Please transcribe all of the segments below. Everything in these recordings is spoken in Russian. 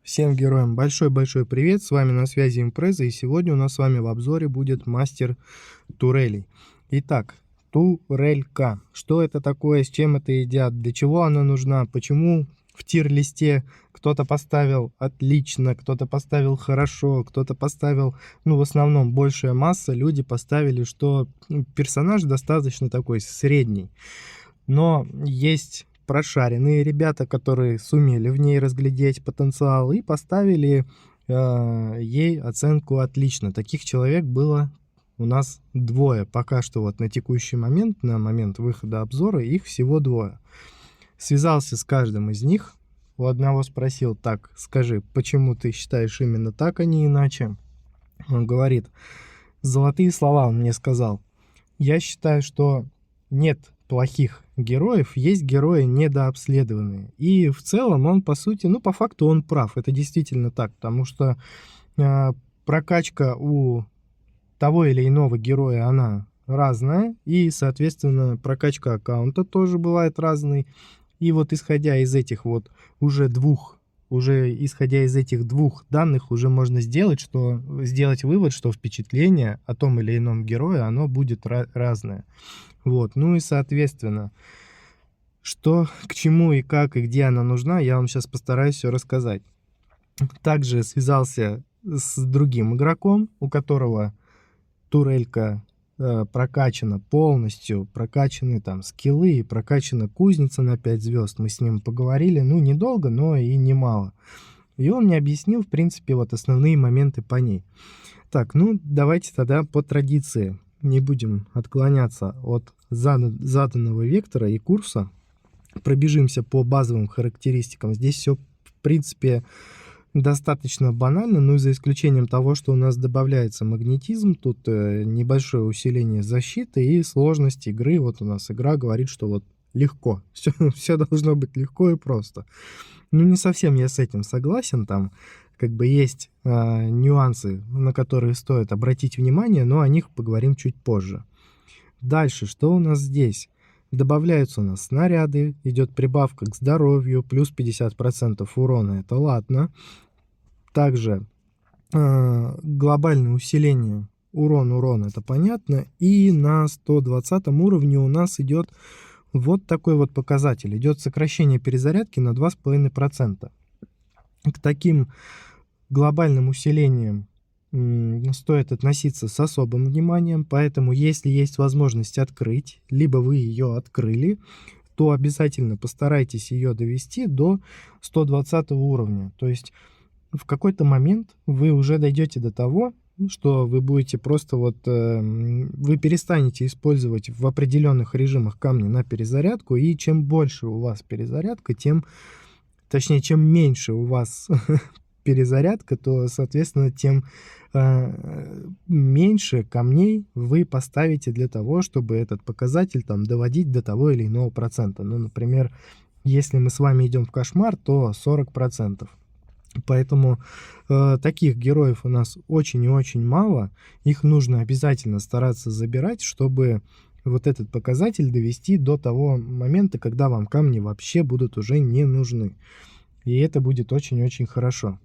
Всем героям большой-большой привет, с вами на связи Импреза, и сегодня у нас с вами в обзоре будет мастер турелей. Итак, турелька. Что это такое, с чем это едят, для чего она нужна, почему в тир-листе кто-то поставил отлично, кто-то поставил хорошо, кто-то поставил, в основном большая масса, люди поставили, что персонаж достаточно такой средний. Но есть прошаренные ребята, которые сумели в ней разглядеть потенциал и поставили ей оценку отлично. Таких человек было у нас двое. Пока что вот на текущий момент, на момент выхода обзора, их всего двое. Связался с каждым из них. У одного спросил: так, скажи, почему ты считаешь именно так, а не иначе? Он говорит: золотые слова он мне сказал. Я считаю, что нет плохих героев, есть герои недообследованные. И в целом он, по сути, по факту он прав. Это действительно так, потому что прокачка у того или иного героя, она разная, и, соответственно, прокачка аккаунта тоже бывает разной. И вот исходя из этих вот исходя из этих двух данных уже можно сделать вывод, что впечатление о том или ином герое, оно будет разное. Вот, и соответственно, что, к чему и как, и где она нужна, я вам сейчас постараюсь все рассказать. Также связался с другим игроком, у которого турелька прокачана полностью, прокачаны там скиллы, прокачана кузница на 5 звезд. Мы с ним поговорили, недолго, но и немало. И он мне объяснил, в принципе, вот основные моменты по ней. Так, давайте тогда по традиции не будем отклоняться от заданного вектора и курса. Пробежимся по базовым характеристикам. Здесь все, в принципе, достаточно банально, за исключением того, что у нас добавляется магнетизм, тут небольшое усиление защиты и сложность игры. Вот у нас игра говорит, что вот легко, все должно быть легко и просто. Не совсем я с этим согласен, там есть нюансы, на которые стоит обратить внимание, но о них поговорим чуть позже. Дальше, что у нас здесь? Добавляются у нас снаряды, идет прибавка к здоровью, плюс 50% урона, это ладно. Также глобальное усиление урон, это понятно. И на 120 уровне у нас идет вот такой вот показатель. Идет сокращение перезарядки на 2,5%. К таким глобальным усилениям стоит относиться с особым вниманием, поэтому если есть возможность открыть, либо вы ее открыли, то обязательно постарайтесь ее довести до 120 уровня. То есть в какой-то момент вы уже дойдете до того, что вы будете просто вы перестанете использовать в определенных режимах камни на перезарядку, и чем больше у вас перезарядка, чем меньше у вас перезарядка, то, соответственно, тем меньше камней вы поставите для того, чтобы этот показатель доводить до того или иного процента. Например, если мы с вами идем в кошмар, то 40%. Поэтому таких героев у нас очень и очень мало. Их нужно обязательно стараться забирать, чтобы вот этот показатель довести до того момента, когда вам камни вообще будут уже не нужны. И это будет очень-очень хорошо.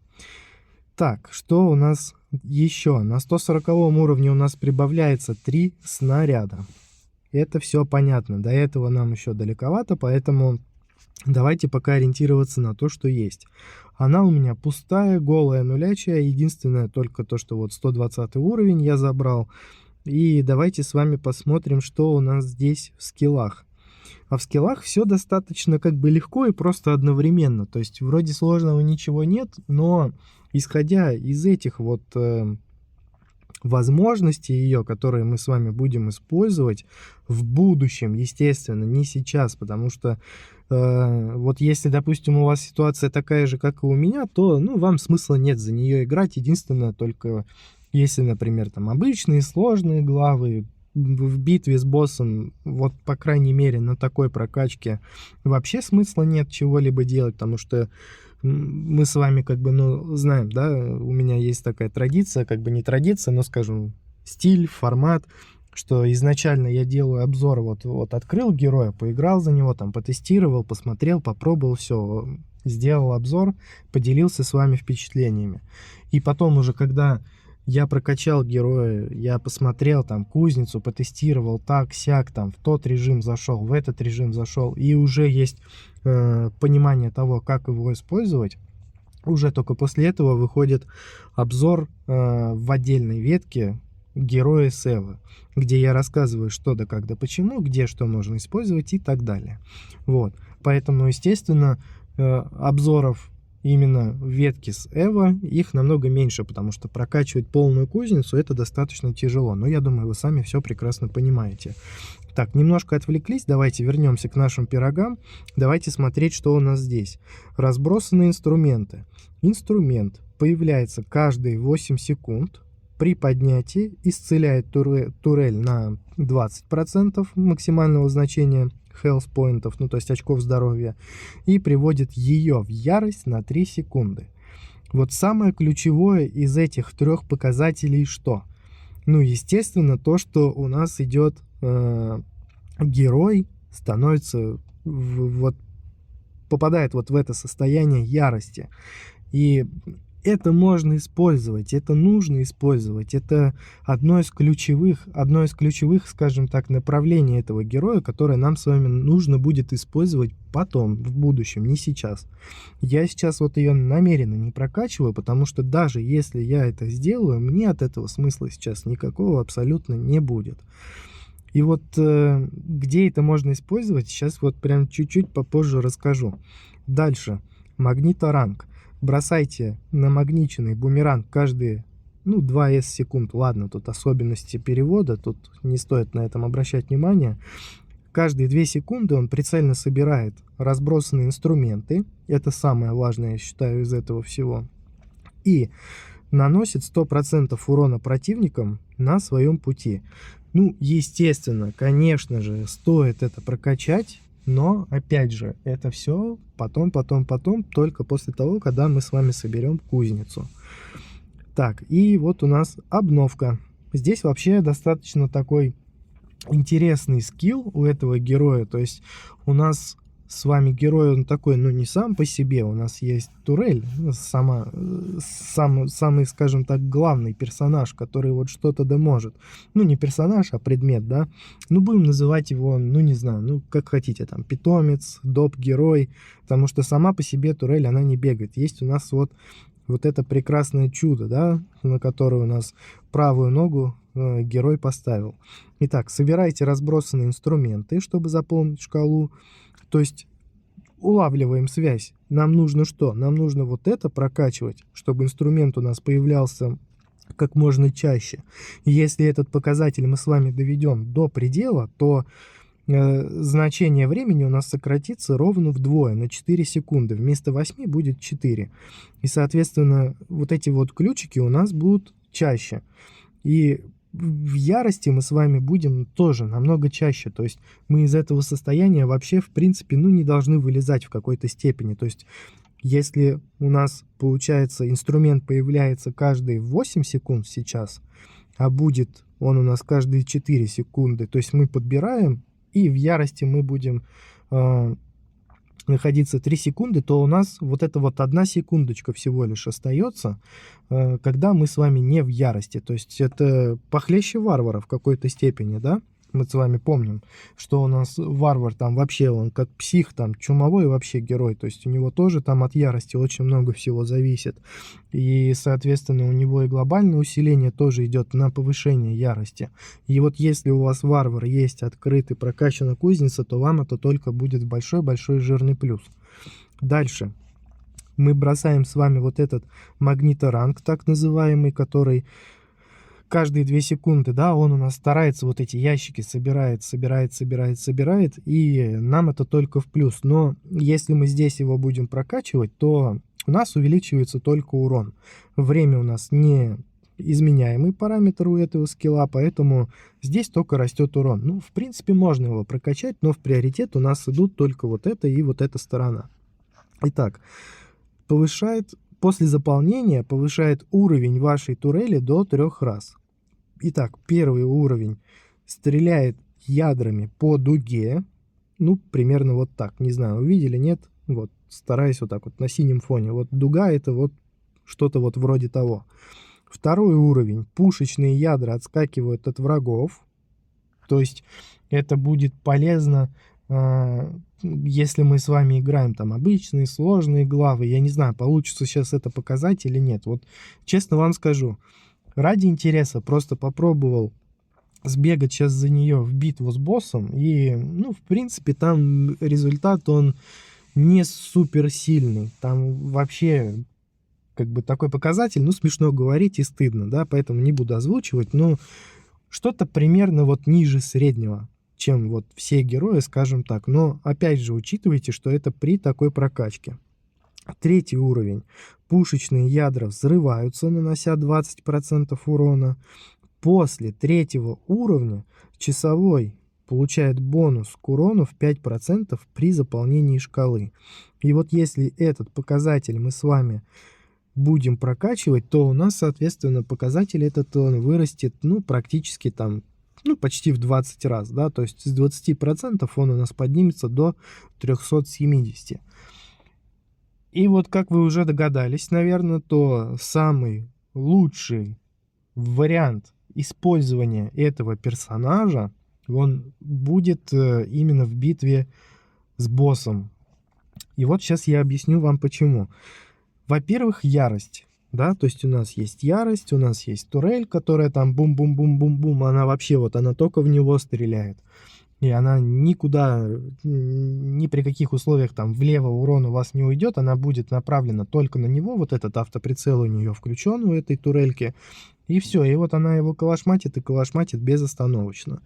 Так, что у нас еще? На 140 уровне у нас прибавляется 3 снаряда. Это все понятно. До этого нам еще далековато, поэтому давайте пока ориентироваться на то, что есть. Она у меня пустая, голая, нулячая. Единственное только то, что 120 уровень я забрал. И давайте с вами посмотрим, что у нас здесь в скиллах. А в скиллах все достаточно легко и просто одновременно. То есть вроде сложного ничего нет, но исходя из этих возможностей ее, которые мы с вами будем использовать в будущем, естественно, не сейчас, потому что если, допустим, у вас ситуация такая же, как и у меня, то, вам смысла нет за нее играть. Единственное, только если, например, обычные сложные главы, в битве с боссом, по крайней мере, на такой прокачке вообще смысла нет чего-либо делать, потому что мы с вами знаем, да, у меня есть такая традиция, не традиция, но, скажем, стиль, формат, что изначально я делаю обзор, открыл героя, поиграл за него, потестировал, посмотрел, попробовал, все, сделал обзор, поделился с вами впечатлениями. И потом уже, когда я прокачал героя, я посмотрел там кузницу, потестировал так-сяк, там в тот режим зашел, в этот режим зашел, и уже есть понимание того, как его использовать, уже только после этого выходит обзор в отдельной ветке героя Севы, где я рассказываю, что да как да почему, где что можно использовать и так далее. Вот. Поэтому, естественно, обзоров именно в ветке с Эво их намного меньше, потому что прокачивать полную кузницу это достаточно тяжело. Но я думаю, вы сами все прекрасно понимаете. Так, немножко отвлеклись, давайте вернемся к нашим пирогам. Давайте смотреть, что у нас здесь. Разбросанные инструменты. Инструмент появляется каждые 8 секунд. При поднятии исцеляет турель на 20% максимального значения health поинтов, ну то есть очков здоровья, и приводит ее в ярость на 3 секунды. Вот самое ключевое из этих трех показателей что? Ну, естественно, то, что у нас идет герой, становится, вот, попадает вот в это состояние ярости. И это можно использовать, это нужно использовать. Это одно из ключевых, скажем так, направлений этого героя, которое нам с вами нужно будет использовать потом, в будущем, не сейчас. Я сейчас вот ее намеренно не прокачиваю, потому что даже если я это сделаю, мне от этого смысла сейчас никакого абсолютно не будет. И вот где это можно использовать, сейчас вот прям чуть-чуть попозже расскажу. Дальше. Магниторанг. Бросайте намагниченный бумеранг каждые 2 секунд. Ладно, тут особенности перевода, тут не стоит на этом обращать внимание. Каждые 2 секунды он прицельно собирает разбросанные инструменты. Это самое важное, я считаю, из этого всего. И наносит 100% урона противникам на своем пути. Ну, естественно, конечно же, стоит это прокачать. Но, опять же, это все потом, только после того, когда мы с вами соберем кузницу. Так, и вот у нас обновка. Здесь вообще достаточно такой интересный скилл у этого героя. То есть у нас с вами герой, он такой, не сам по себе. У нас есть турель, самый, скажем так, главный персонаж, который вот что-то да может. Не персонаж, а предмет, да. Будем называть его, не знаю, как хотите, там, питомец, доп-герой. Потому что сама по себе турель, она не бегает. Есть у нас вот это прекрасное чудо, да, на которое у нас правую ногу герой поставил. Итак, собирайте разбросанные инструменты, чтобы заполнить шкалу. То есть улавливаем связь. Нам нужно что? Нам нужно вот это прокачивать, чтобы инструмент у нас появлялся как можно чаще. И если этот показатель мы с вами доведем до предела, то значение времени у нас сократится ровно вдвое, на 4 секунды. Вместо 8 будет 4. И, соответственно, вот эти вот ключики у нас будут чаще. И в ярости мы с вами будем тоже намного чаще. То есть мы из этого состояния вообще, в принципе, не должны вылезать в какой-то степени. То есть если у нас, получается, инструмент появляется каждые 8 секунд сейчас, а будет он у нас каждые 4 секунды, то есть мы подбираем, и в ярости мы будем находиться 3 секунды, то у нас вот эта вот 1 секундочка всего лишь остается, когда мы с вами не в ярости. То есть это похлеще варвара в какой-то степени, да? Мы с вами помним, что у нас варвар там вообще, он как псих, там чумовой вообще герой. То есть у него тоже там от ярости очень много всего зависит. И, соответственно, у него и глобальное усиление тоже идет на повышение ярости. И вот если у вас варвар есть открытый, прокачана кузница, то вам это только будет большой-большой жирный плюс. Дальше. Мы бросаем с вами вот этот магниторанг, так называемый, который каждые 2 секунды, да, он у нас старается вот эти ящики собирает, и нам это только в плюс. Но если мы здесь его будем прокачивать, то у нас увеличивается только урон. Время у нас не изменяемый параметр у этого скилла, поэтому здесь только растет урон. В принципе, можно его прокачать, но в приоритет у нас идут только вот это и вот эта сторона. Итак, после заполнения повышает уровень вашей турели до 3 раз. Итак, первый уровень стреляет ядрами по дуге. Примерно вот так. Не знаю, увидели, нет? Вот, стараюсь вот так вот на синем фоне. Вот дуга — это вот что-то вот вроде того. Второй уровень. Пушечные ядра отскакивают от врагов. То есть это будет полезно, если мы с вами играем там обычные сложные главы. Я не знаю, получится сейчас это показать или нет. Вот честно вам скажу, ради интереса просто попробовал сбегать сейчас за нее в битву с боссом. И, ну, в принципе, там результат, он не супер сильный. Там вообще как бы такой показатель, ну, смешно говорить и стыдно, да, поэтому не буду озвучивать, но что-то примерно вот ниже среднего, чем вот все герои, скажем так. Но опять же учитывайте, что это при такой прокачке. Третий уровень. Пушечные ядра взрываются, нанося 20% урона. После третьего уровня часовой получает бонус к урону в 5% при заполнении шкалы. И вот если этот показатель мы с вами будем прокачивать, то у нас, соответственно, показатель этот он вырастет, ну, практически там, ну, почти в 20 раз, да, то есть с 20% он у нас поднимется до 370. И вот, как вы уже догадались, наверное, то самый лучший вариант использования этого персонажа, он будет именно в битве с боссом. И вот сейчас я объясню вам почему. Во-первых, ярость, да, то есть у нас есть ярость, у нас есть турель, которая там бум-бум-бум-бум-бум, она вообще вот, она только в него стреляет. И она никуда, ни при каких условиях там влево урон у вас не уйдет, она будет направлена только на него, вот этот автоприцел у нее включен, у этой турельки, и все, и вот она его калашматит и калашматит безостановочно.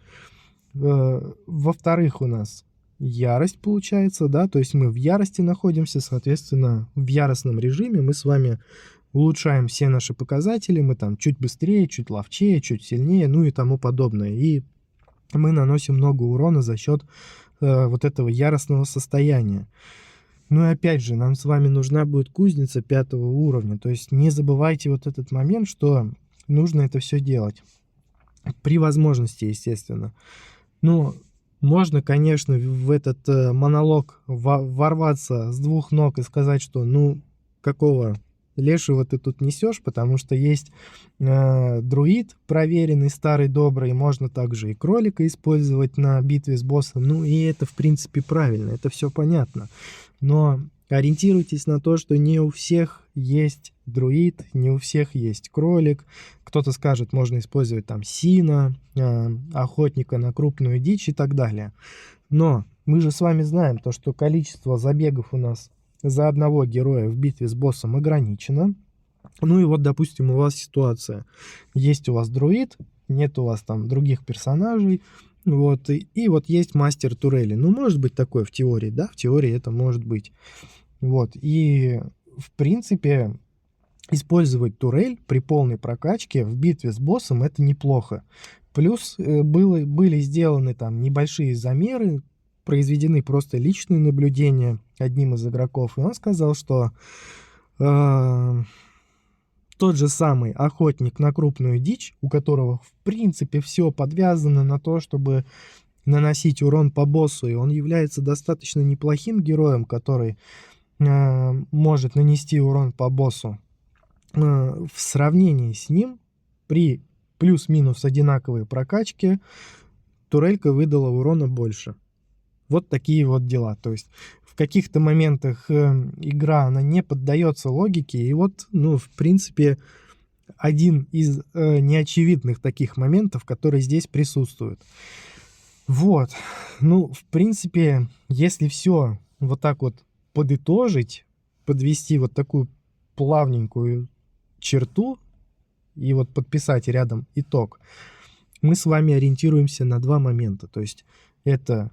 Во-вторых, у нас ярость получается, да, то есть мы в ярости находимся, соответственно, в яростном режиме мы с вами улучшаем все наши показатели, мы там чуть быстрее, чуть ловчее, чуть сильнее, ну и тому подобное. И мы наносим много урона за счет вот этого яростного состояния. Ну и опять же, нам с вами нужна будет кузница 5 уровня, то есть не забывайте вот этот момент, что нужно это все делать. При возможности, естественно. Ну, можно, конечно, в этот монолог ворваться с двух ног и сказать, что ну, какого лешего ты тут несешь, потому что есть друид проверенный, старый, добрый, можно также и кролика использовать на битве с боссом, ну и это в принципе правильно, это все понятно, но ориентируйтесь на то, что не у всех есть друид, не у всех есть кролик, кто-то скажет, можно использовать там сина, охотника на крупную дичь и так далее, но мы же с вами знаем то, что количество забегов у нас за одного героя в битве с боссом ограничено. Ну и вот, допустим, у вас ситуация. Есть у вас друид, нет у вас там других персонажей, вот, и вот есть мастер турели. Ну, может быть такое в теории, да, в теории это может быть. Вот, и в принципе использовать турель при полной прокачке в битве с боссом это неплохо. Плюс были сделаны там небольшие замеры, произведены просто личные наблюдения одним из игроков, и он сказал, что тот же самый охотник на крупную дичь, у которого в принципе все подвязано на то, чтобы наносить урон по боссу, и он является достаточно неплохим героем, который может нанести урон по боссу, в сравнении с ним при плюс-минус одинаковой прокачке турелька выдала урона больше. Вот такие вот дела. То есть в каких-то моментах игра, она не поддается логике. И вот, ну, в принципе, один из неочевидных таких моментов, который здесь присутствует. Вот. Ну, в принципе, если все вот так вот подытожить, подвести вот такую плавненькую черту и вот подписать рядом итог, мы с вами ориентируемся на два момента. То есть это...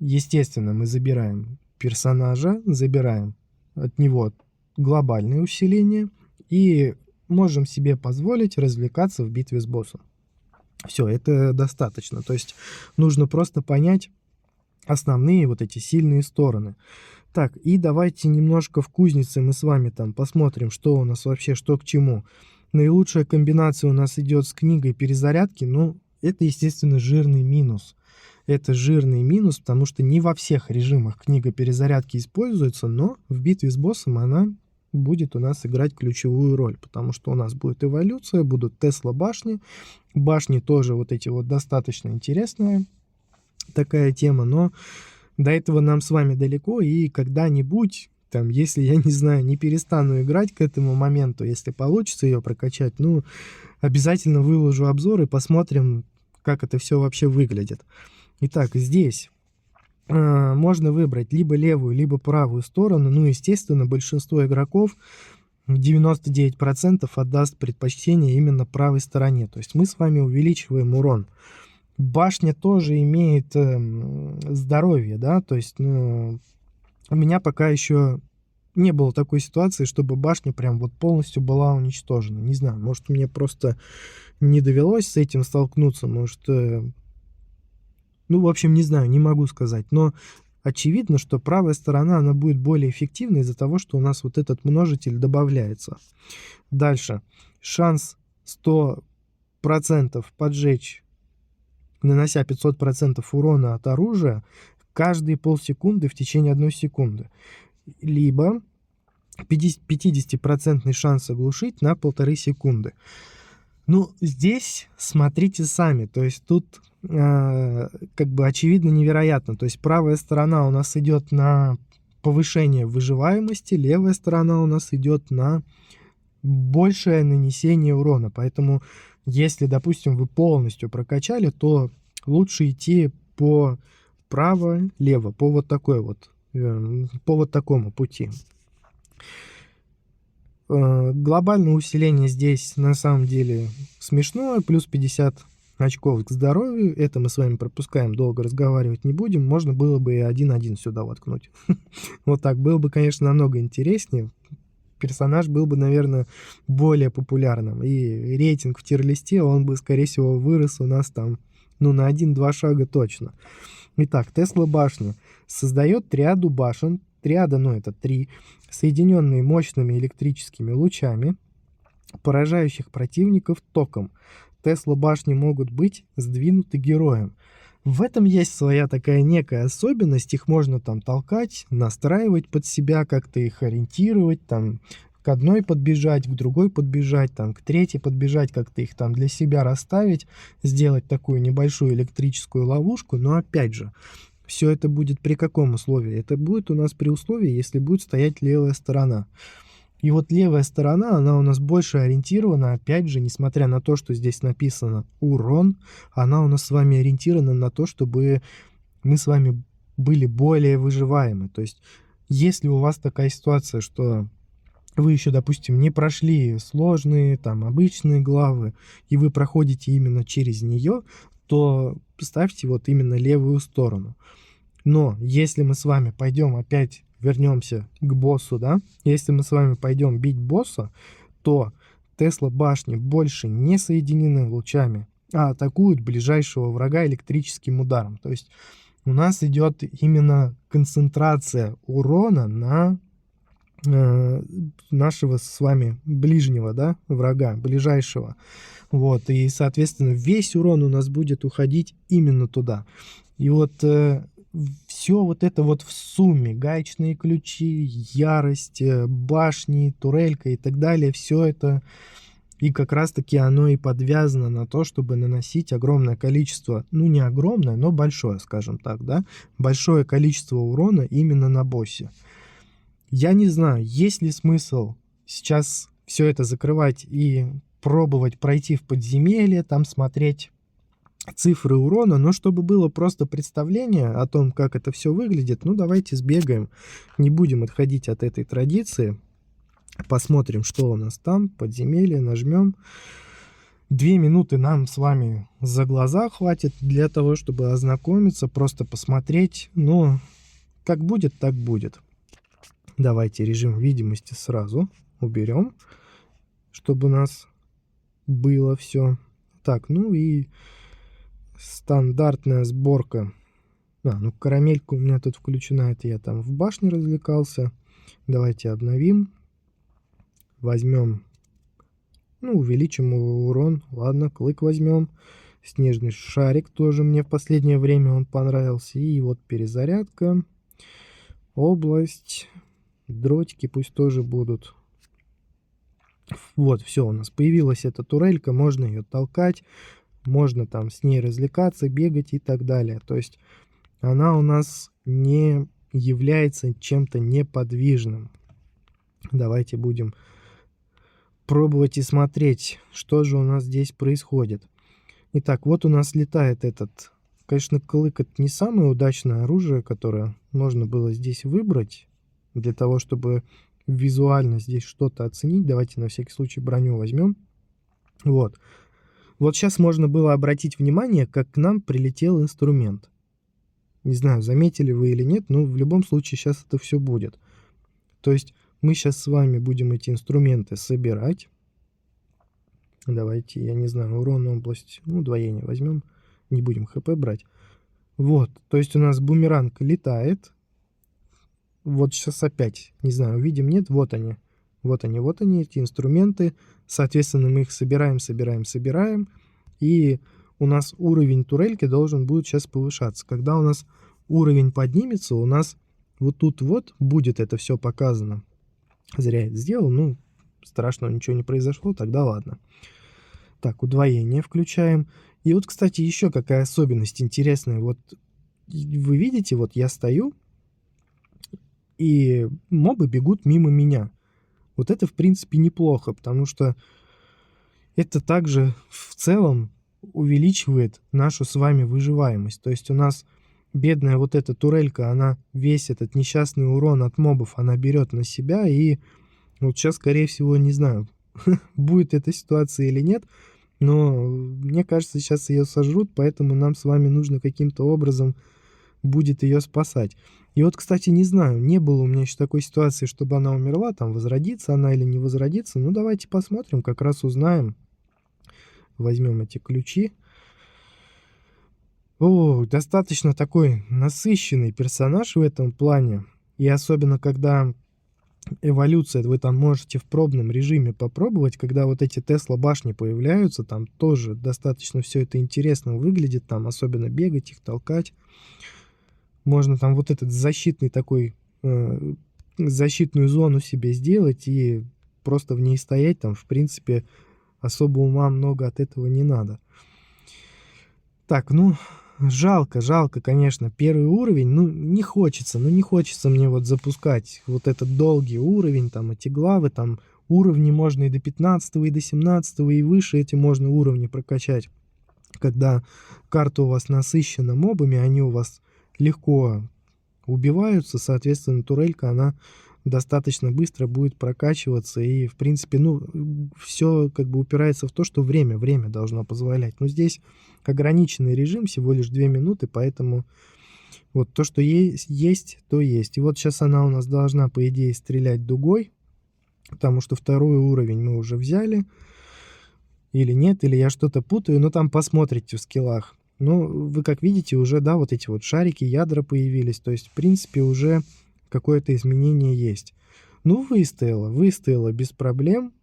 Естественно, мы забираем персонажа, забираем от него глобальное усиление и можем себе позволить развлекаться в битве с боссом. Все, это достаточно. То есть нужно просто понять основные вот эти сильные стороны. Так, и давайте немножко в кузнице мы с вами там посмотрим, что у нас вообще, что к чему. Наилучшая комбинация у нас идет с книгой перезарядки, но это, естественно, жирный минус. это жирный минус, потому что не во всех режимах книга перезарядки используется, но в битве с боссом она будет у нас играть ключевую роль, потому что у нас будет эволюция, будут Тесла башни. Башни тоже вот эти вот достаточно интересная такая тема, но до этого нам с вами далеко, и когда-нибудь, там, если, я не знаю, не перестану играть к этому моменту, если получится ее прокачать, ну, обязательно выложу обзор и посмотрим, как это все вообще выглядит. Итак, здесь можно выбрать либо левую, либо правую сторону. Ну, естественно, большинство игроков, 99%, отдаст предпочтение именно правой стороне. То есть мы с вами увеличиваем урон. Башня тоже имеет здоровье, да, то есть, ну, у меня пока еще не было такой ситуации, чтобы башня прям вот полностью была уничтожена. Не знаю, может, мне просто не довелось с этим столкнуться, может, ну, в общем, не знаю, не могу сказать, но очевидно, что правая сторона, она будет более эффективной из-за того, что у нас вот этот множитель добавляется. Дальше. Шанс 100% поджечь, нанося 500% урона от оружия каждые полсекунды в течение 1 секунды. Либо 50% шанс оглушить на 1,5 секунды. Ну, здесь смотрите сами, то есть тут как бы очевидно невероятно. То есть правая сторона у нас идет на повышение выживаемости, левая сторона у нас идет на большее нанесение урона. Поэтому, если, допустим, вы полностью прокачали, то лучше идти по право-лево, по вот такой вот, по вот такому пути. Глобальное усиление здесь на самом деле смешное, плюс 50 очков к здоровью. Это мы с вами пропускаем, долго разговаривать не будем. Можно было бы и 1-1 сюда воткнуть. Вот так было бы, конечно, намного интереснее. Персонаж был бы, наверное, более популярным. И рейтинг в тир-листе, он бы, скорее всего, вырос у нас там, ну, на 1-2 шага точно. Итак, Тесла башня создает триаду башен. Триада, ну, это 3, соединенные мощными электрическими лучами, поражающих противников током. Тесла башни могут быть сдвинуты героем. В этом есть своя такая некая особенность, их можно там толкать, настраивать под себя, как-то их ориентировать, там к одной подбежать, к другой подбежать, там к третьей подбежать, как-то их там для себя расставить, сделать такую небольшую электрическую ловушку, но опять же, все это будет при каком условии? Это будет у нас при условии, если будет стоять левая сторона. И вот левая сторона, она у нас больше ориентирована, опять же, несмотря на то, что здесь написано урон, она у нас с вами ориентирована на то, чтобы мы с вами были более выживаемы. То есть, если у вас такая ситуация, что вы еще, допустим, не прошли сложные, там, обычные главы, и вы проходите именно через нее, то ставьте вот именно левую сторону. Но если мы с вами пойдем опять, вернемся к боссу, да, если мы с вами пойдем бить босса, то Тесла башни больше не соединены лучами, а атакуют ближайшего врага электрическим ударом. То есть у нас идет именно концентрация урона на нашего с вами ближнего, да, врага, ближайшего. Вот, и, соответственно, весь урон у нас будет уходить именно туда. И вот все вот это вот в сумме, гаечные ключи, ярость, башни, турелька и так далее, все это, и как раз-таки оно и подвязано на то, чтобы наносить огромное количество, ну не огромное, но большое, скажем так, да, большое количество урона именно на боссе. Я не знаю, есть ли смысл сейчас все это закрывать и пробовать пройти в подземелье, там смотреть цифры урона, но чтобы было просто представление о том, как это все выглядит, ну давайте сбегаем, не будем отходить от этой традиции, посмотрим, что у нас там, подземелье, нажмем. 2 минуты нам с вами за глаза хватит для того, чтобы ознакомиться, просто посмотреть, но как будет, так будет. Давайте режим видимости сразу уберем, чтобы у нас было все. Так, ну и стандартная сборка. Ну карамелька у меня тут включена, это я там в башне развлекался. Давайте обновим. Возьмем, ну увеличим урон. Ладно, клык возьмем. Снежный шарик тоже мне в последнее время он понравился. И вот перезарядка, область, дротики пусть тоже будут. Вот, все, у нас появилась эта турелька, можно ее толкать, можно там с ней развлекаться, бегать и так далее. То есть она у нас не является чем-то неподвижным. Давайте будем пробовать и смотреть, что же у нас здесь происходит. Итак, вот у нас летает этот... Конечно, клык — это не самое удачное оружие, которое можно было здесь выбрать для того, чтобы визуально здесь что-то оценить. Давайте на всякий случай броню возьмем. Вот. Вот сейчас можно было обратить внимание, как к нам прилетел инструмент. Не знаю, заметили вы или нет, но в любом случае сейчас это все будет. То есть мы сейчас с вами будем эти инструменты собирать. Давайте, я не знаю, урон, область, удвоение возьмем. Не будем хп брать. Вот, то есть у нас бумеранг летает. Вот сейчас опять, не знаю, увидим, нет, вот они. Вот они, эти инструменты. Соответственно, мы их собираем. И у нас уровень турельки должен будет сейчас повышаться. Когда у нас уровень поднимется, у нас вот тут вот будет это все показано. Зря я это сделал, страшного ничего не произошло, тогда ладно. Так, удвоение включаем. И вот, кстати, еще какая особенность интересная. Вот вы видите, вот я стою, и мобы бегут мимо меня. Вот это, в принципе, неплохо, потому что это также в целом увеличивает нашу с вами выживаемость. То есть у нас бедная вот эта турелька, она весь этот несчастный урон от мобов, она берет на себя. И вот сейчас, скорее всего, не знаю, будет эта ситуация или нет, но мне кажется, сейчас ее сожрут, поэтому нам с вами нужно каким-то образом будет ее спасать. И вот, кстати, не знаю, не было у меня еще такой ситуации, чтобы она умерла, там возродится она или не возродится. Ну, давайте посмотрим, как раз узнаем. Возьмем эти ключи. О, достаточно такой насыщенный персонаж в этом плане. И особенно, когда эволюция, вы там можете в пробном режиме попробовать, когда вот эти Тесла башни появляются, там тоже достаточно все это интересно выглядит, там особенно бегать, их толкать. Можно там вот этот защитный такой, защитную зону себе сделать и просто в ней стоять, там в принципе особо ума много от этого не надо. Так, жалко, конечно, первый уровень, не хочется мне вот запускать вот этот долгий уровень, там эти главы, там уровни можно и до 15, и до 17, и выше эти можно уровни прокачать. Когда карта у вас насыщена мобами, они у вас легко убиваются, соответственно, турелька, она достаточно быстро будет прокачиваться, и, в принципе, все как бы упирается в то, что время должно позволять. Но здесь ограниченный режим, всего лишь 2 минуты, поэтому вот то, что есть, то есть. И вот сейчас она у нас должна, по идее, стрелять дугой, потому что второй уровень мы уже взяли. Или нет, или я что-то путаю, но там посмотрите в скиллах. Вы как видите, уже, да, вот эти вот шарики, ядра появились, то есть, в принципе, уже какое-то изменение есть. Выстояла без проблем.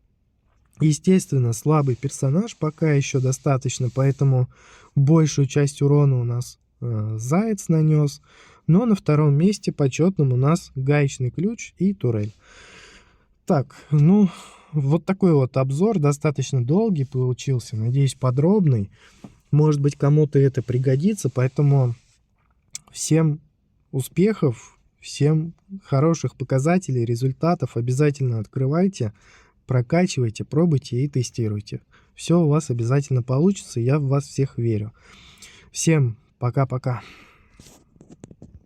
Естественно, слабый персонаж, пока еще достаточно, поэтому большую часть урона у нас заяц нанес. Но на втором месте почетном у нас гаечный ключ и турель. Так, вот такой вот обзор, достаточно долгий получился, надеюсь, подробный. Может быть, кому-то это пригодится, поэтому всем успехов, всем хороших показателей, результатов. Обязательно открывайте, прокачивайте, пробуйте и тестируйте. Все у вас обязательно получится, я в вас всех верю. Всем пока-пока.